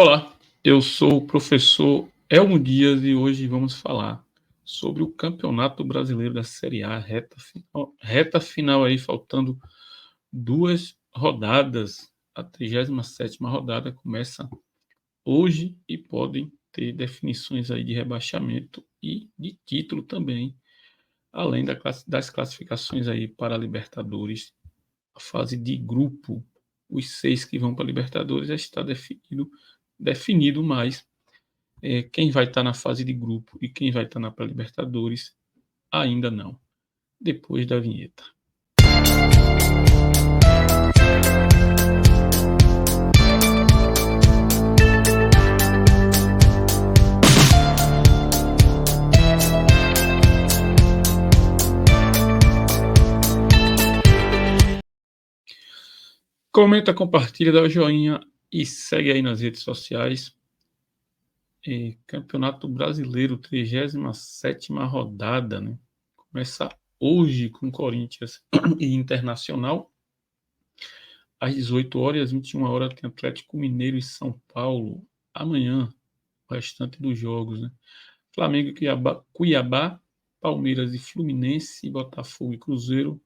Olá, eu sou o professor Elmo Dias e hoje vamos falar sobre o Campeonato Brasileiro da Série A, reta final aí, faltando 2 rodadas. A 37ª rodada começa hoje e podem ter definições aí de rebaixamento e de título também, além das classificações aí para a Libertadores, a fase de grupo. Os 6 que vão para a Libertadores já está definido, mas quem vai estar na fase de grupo e quem vai estar na pré-Libertadores ainda não. Depois da vinheta. Comenta, compartilha, dá o joinha e segue aí nas redes sociais. Campeonato Brasileiro, 37ª rodada, né? Começa hoje com Corinthians e Internacional. Às 18 horas e às 21 horas tem Atlético Mineiro e São Paulo. Amanhã, o restante dos jogos, né? Flamengo e Cuiabá, Palmeiras e Fluminense, Botafogo e Cruzeiro,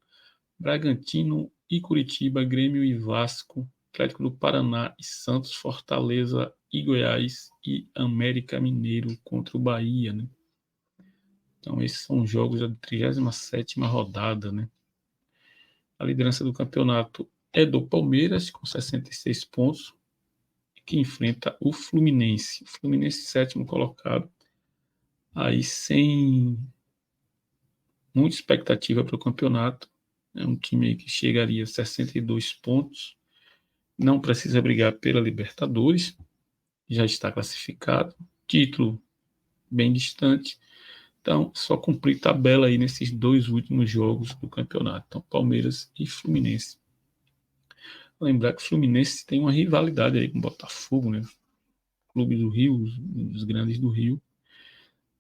Bragantino e Curitiba, Grêmio e Vasco, Atlético do Paraná e Santos, Fortaleza e Goiás e América Mineiro contra o Bahia, né? Então esses são os jogos da 37ª rodada, né? A liderança do campeonato é do Palmeiras com 66 pontos, que enfrenta o Fluminense. O Fluminense, sétimo colocado, aí sem muita expectativa para o campeonato. É um time que chegaria a 62 pontos. Não precisa brigar pela Libertadores. Já está classificado. Título bem distante. Então, só cumprir tabela aí nesses 2 últimos jogos do campeonato. Então, Palmeiras e Fluminense. Lembrar que o Fluminense tem uma rivalidade aí com o Botafogo, né? Clube do Rio, os grandes do Rio.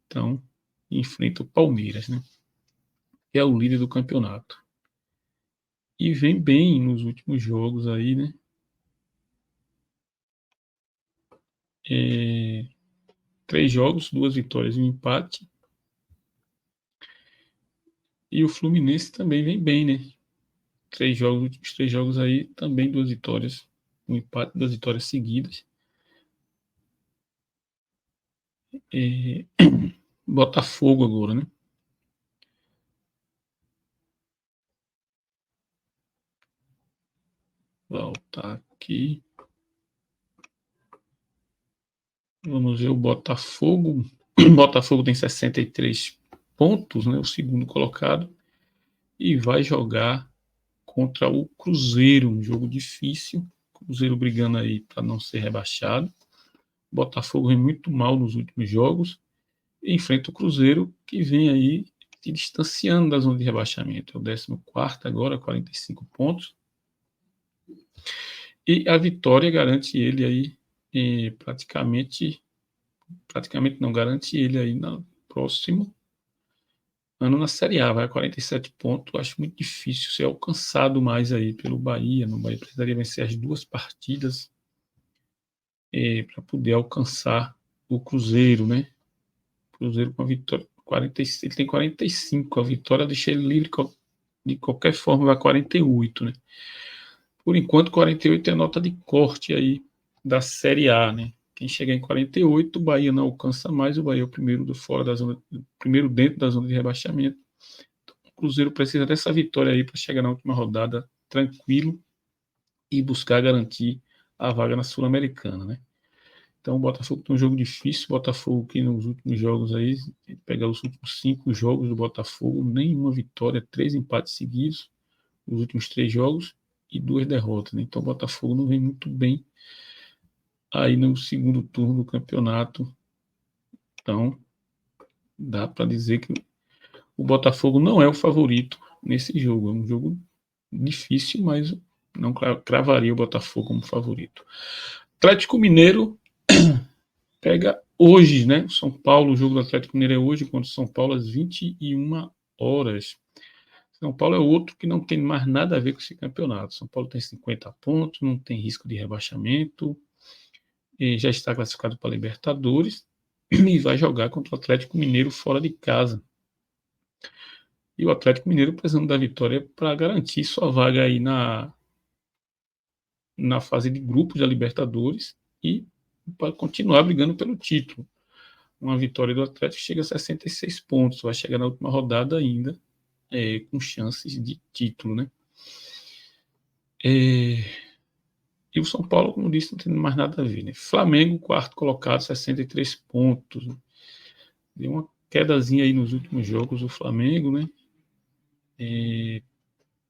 Então, enfrenta o Palmeiras, né? Que é o líder do campeonato. E vem bem nos últimos jogos aí, né? 3 jogos, 2 vitórias e um empate. E o Fluminense também vem bem, né? 3 jogos, últimos 3 jogos aí, também 2 vitórias, um empate, 2 vitórias seguidas. Botafogo agora, né? Voltar aqui. Vamos ver o Botafogo. O Botafogo tem 63 pontos, né? O segundo colocado. E vai jogar contra o Cruzeiro, um jogo difícil. Cruzeiro brigando aí para não ser rebaixado. O Botafogo vem muito mal nos últimos jogos. E enfrenta o Cruzeiro, que vem aí se distanciando da zona de rebaixamento. É o 14º agora, 45 pontos. E a vitória garante ele aí praticamente não, garante ele aí no próximo ano na Série A, vai a 47 pontos. Acho muito difícil ser alcançado mais aí pelo Bahia. No Bahia precisaria vencer as 2 partidas para poder alcançar o Cruzeiro, né? O Cruzeiro com a vitória, 46, ele tem 45, a vitória deixa ele livre de qualquer forma, vai a 48, né? Por enquanto, 48 é a nota de corte aí da Série A, né? Quem chegar em 48, o Bahia não alcança mais, o Bahia é o primeiro fora da zona, primeiro dentro da zona de rebaixamento. Então, o Cruzeiro precisa dessa vitória aí para chegar na última rodada tranquilo e buscar garantir a vaga na Sul-Americana, né? Então o Botafogo tem um jogo difícil, o Botafogo que nos últimos jogos aí, pegar os últimos 5 jogos do Botafogo, nenhuma vitória, 3 empates seguidos, os últimos 3 jogos e 2 derrotas, né? Então o Botafogo não vem muito bem aí no segundo turno do campeonato. Então dá para dizer que o Botafogo não é o favorito nesse jogo. É um jogo difícil, mas não cravaria o Botafogo como favorito. Atlético Mineiro pega hoje, né? São Paulo, o jogo do Atlético Mineiro é hoje, contra o São Paulo às 21 horas. São Paulo é outro que não tem mais nada a ver com esse campeonato. São Paulo tem 50 pontos, não tem risco de rebaixamento. já está classificado para a Libertadores e vai jogar contra o Atlético Mineiro fora de casa. E o Atlético Mineiro precisando da vitória para garantir sua vaga aí na fase de grupos da Libertadores e para continuar brigando pelo título. Uma vitória do Atlético chega a 66 pontos, vai chegar na última rodada ainda com chances de título, né? E o São Paulo, como disse, não tem mais nada a ver, né? Flamengo, quarto colocado, 63 pontos. Deu uma quedazinha aí nos últimos jogos o Flamengo, né?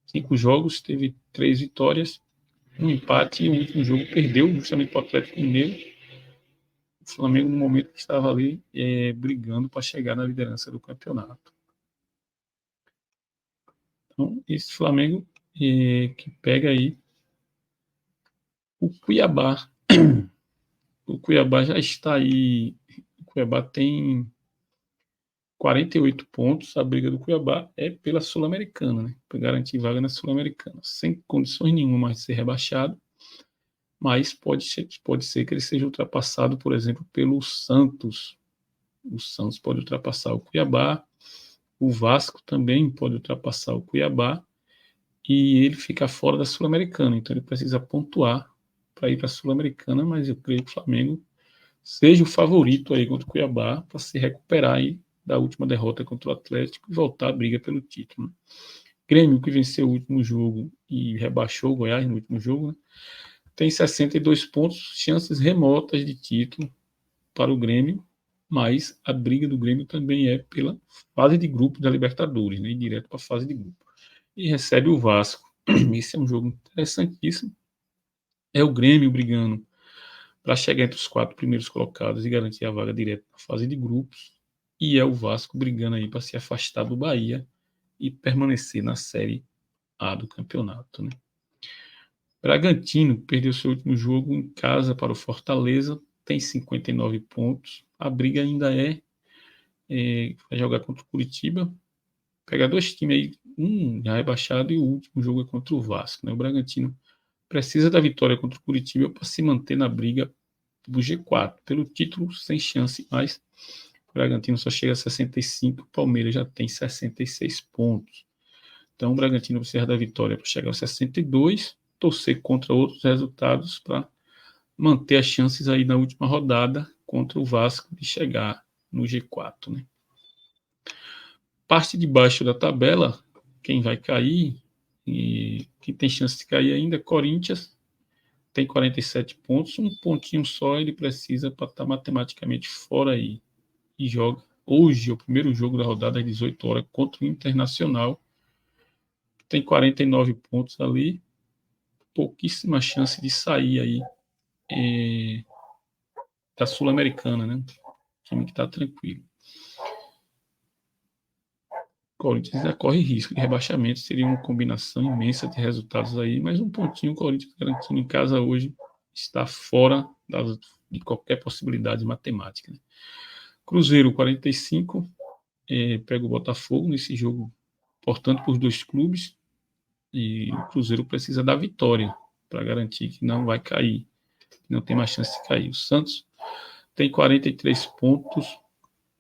5 jogos, teve 3 vitórias, um empate e o último jogo perdeu justamente para o Atlético Mineiro. O Flamengo, no momento que estava ali brigando para chegar na liderança do campeonato. Então, esse Flamengo que pega aí o Cuiabá. O Cuiabá já está aí. O Cuiabá tem 48 pontos. A briga do Cuiabá é pela Sul-Americana, né? Para garantir vaga na Sul-Americana. Sem condições nenhuma de ser rebaixado. Mas pode ser que ele seja ultrapassado, por exemplo, pelo Santos. O Santos pode ultrapassar o Cuiabá. O Vasco também pode ultrapassar o Cuiabá. E ele fica fora da Sul-Americana. Então ele precisa pontuar para ir para a Sul-Americana. Mas eu creio que o Flamengo seja o favorito aí contra o Cuiabá para se recuperar aí da última derrota contra o Atlético e voltar à briga pelo título. Né? Grêmio, que venceu o último jogo e rebaixou o Goiás no último jogo, né? Tem 62 pontos, chances remotas de título para o Grêmio, mas a briga do Grêmio também é pela fase de grupo da Libertadores, né? E direto para a fase de grupo. E recebe o Vasco. Esse é um jogo interessantíssimo. É o Grêmio brigando para chegar entre os 4 primeiros colocados e garantir a vaga direta na fase de grupos. E é o Vasco brigando aí para se afastar do Bahia e permanecer na Série A do campeonato. Né? Bragantino perdeu seu último jogo em casa para o Fortaleza, tem 59 pontos. A briga ainda vai jogar contra o Curitiba. Pega 2 times aí, um já rebaixado e o último jogo é contra o Vasco. Né? O Bragantino precisa da vitória contra o Curitiba para se manter na briga do G4. Pelo título, sem chance, mas o Bragantino só chega a 65, o Palmeiras já tem 66 pontos. Então o Bragantino precisa da vitória para chegar a 62, torcer contra outros resultados para manter as chances aí na última rodada contra o Vasco de chegar no G4. Né? Parte de baixo da tabela, quem vai cair e quem tem chance de cair ainda é Corinthians, tem 47 pontos, um pontinho só ele precisa para estar matematicamente fora aí. E joga hoje o primeiro jogo da rodada às 18 horas contra o Internacional. Tem 49 pontos ali, pouquíssima chance de sair aí da Sul-Americana, né? Time que está tranquilo. O Corinthians ainda corre risco de rebaixamento, seria uma combinação imensa de resultados aí, mas um pontinho o Corinthians garantindo em casa hoje está fora de qualquer possibilidade matemática. Né? Cruzeiro 45, pega o Botafogo nesse jogo, portanto, por 2 clubes, e o Cruzeiro precisa da vitória para garantir que não vai cair, não tem mais chance de cair. O Santos tem 43 pontos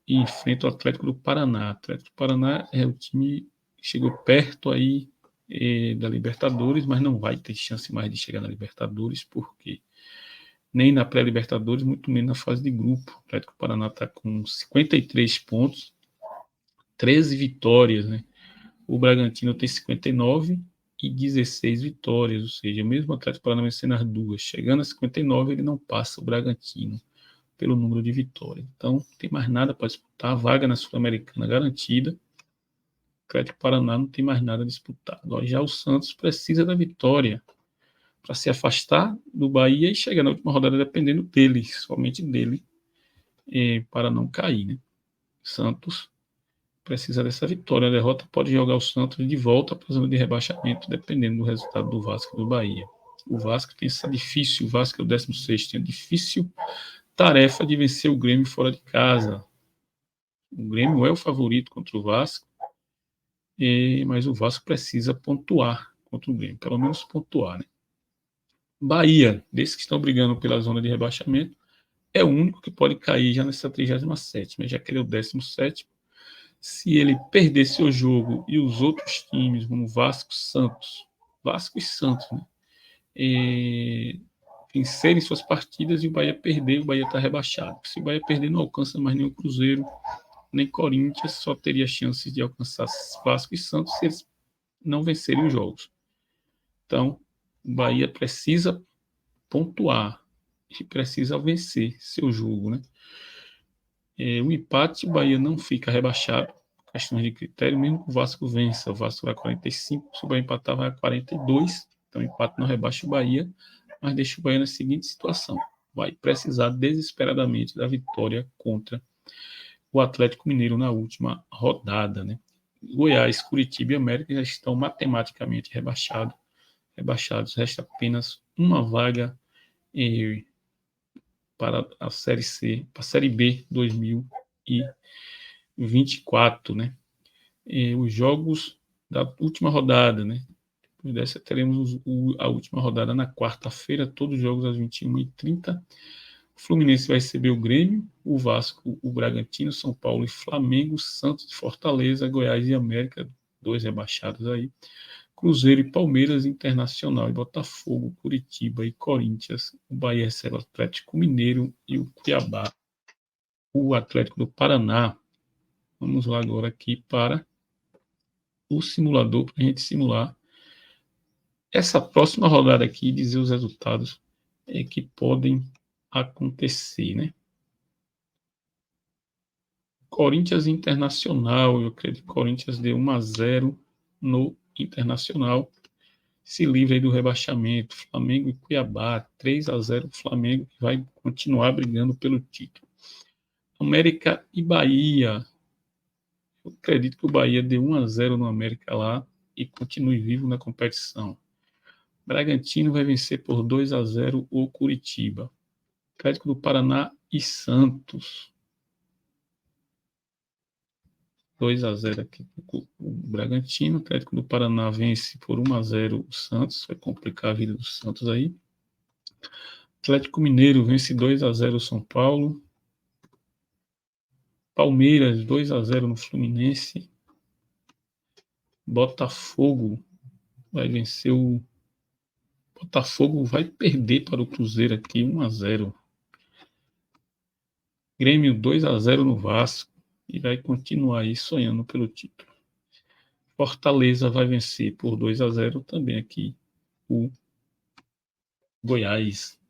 e enfrenta o Atlético do Paraná. O Atlético do Paraná é o time que chegou perto aí da Libertadores, mas não vai ter chance mais de chegar na Libertadores, porque nem na pré-Libertadores, muito menos na fase de grupo. O Atlético do Paraná está com 53 pontos, 13 vitórias, né? O Bragantino tem 59 e 16 vitórias, ou seja, mesmo o Atlético Paranaense nas duas, chegando a 59, ele não passa o Bragantino pelo número de vitórias. Então, não tem mais nada para disputar, a vaga na Sul-Americana garantida. O Atlético Paraná não tem mais nada a disputar. Agora, já o Santos precisa da vitória para se afastar do Bahia e chegar na última rodada dependendo dele, somente dele, para não cair. Né? Santos precisa dessa vitória. A derrota pode jogar o Santos de volta para a zona de rebaixamento, dependendo do resultado do Vasco e do Bahia. O Vasco tem essa difícil, o Vasco é o 16º, tem a difícil tarefa de vencer o Grêmio fora de casa. O Grêmio é o favorito contra o Vasco, mas o Vasco precisa pontuar contra o Grêmio, pelo menos pontuar. Né? Bahia, desses que estão brigando pela zona de rebaixamento, é o único que pode cair já nessa 37ª, já que ele é o 17º. Se ele perder seu jogo e os outros times, como Vasco e Santos, né, vencerem suas partidas e o Bahia perder, o Bahia está rebaixado. Se o Bahia perder, não alcança mais nem o Cruzeiro, nem Corinthians, só teria chances de alcançar Vasco e Santos se eles não vencerem os jogos. Então, o Bahia precisa pontuar e precisa vencer seu jogo, né? O empate, o Bahia não fica rebaixado, questões de critério, mesmo que o Vasco vença, o Vasco vai a 45, se o Bahia empatar vai a 42, então o empate não rebaixa o Bahia, mas deixa o Bahia na seguinte situação: vai precisar desesperadamente da vitória contra o Atlético Mineiro na última rodada, né? Goiás, Curitiba e América já estão matematicamente rebaixados, resta apenas uma vaga para a Série C, para a Série B 2024, né? Os jogos da última rodada, né? Depois dessa teremos a última rodada na quarta-feira, todos os jogos às 21h30. O Fluminense vai receber o Grêmio, o Vasco, o Bragantino, São Paulo e Flamengo, Santos e Fortaleza, Goiás e América, 2 rebaixados aí. Cruzeiro e Palmeiras, Internacional e Botafogo, Curitiba e Corinthians, o Bahia recebe o Atlético Mineiro e o Cuiabá, o Atlético do Paraná. Vamos lá agora aqui para o simulador, para a gente simular essa próxima rodada aqui e dizer os resultados que podem acontecer, né? Corinthians Internacional, eu acredito que o Corinthians deu 1-0 no Internacional, se livra aí do rebaixamento. Flamengo e Cuiabá, 3-0 o Flamengo, que vai continuar brigando pelo título. América e Bahia, eu acredito que o Bahia deu 1-0 no América lá e continue vivo na competição. Bragantino vai vencer por 2-0 o Curitiba. Atlético do Paraná e Santos. 2-0 aqui o Bragantino. Atlético do Paraná vence por 1-0 o Santos. Vai complicar a vida do Santos aí. Atlético Mineiro vence 2-0 o São Paulo. Palmeiras 2-0 no Fluminense. Botafogo vai vencer o... Botafogo vai perder para o Cruzeiro aqui 1-0. Grêmio 2-0 no Vasco e vai continuar aí sonhando pelo título. Fortaleza vai vencer por 2-0 também aqui o Goiás.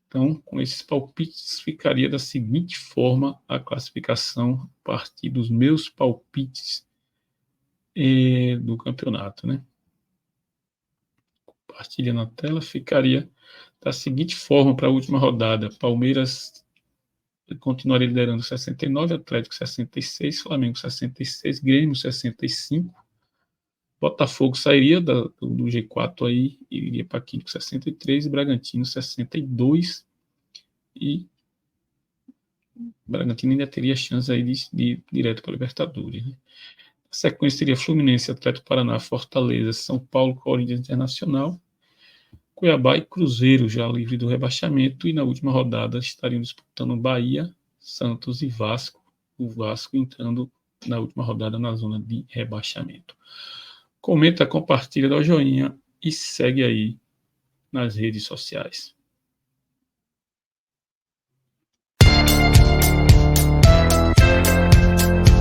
Então, com esses palpites, ficaria da seguinte forma a classificação a partir dos meus palpites do campeonato, né? Compartilha na tela, ficaria da seguinte forma para a última rodada: Palmeiras continuaria liderando 69, Atlético 66, Flamengo 66, Grêmio 65, Botafogo sairia do G4 aí, iria para quinto com 63, Bragantino 62, e Bragantino ainda teria chance aí de ir direto para a Libertadores, né? A sequência seria Fluminense, Atlético Paraná, Fortaleza, São Paulo, Corinthians Internacional, Cuiabá e Cruzeiro já livre do rebaixamento, e na última rodada estariam disputando Bahia, Santos e Vasco, o Vasco entrando na última rodada na zona de rebaixamento. Comenta, compartilha, dá o joinha e segue aí nas redes sociais.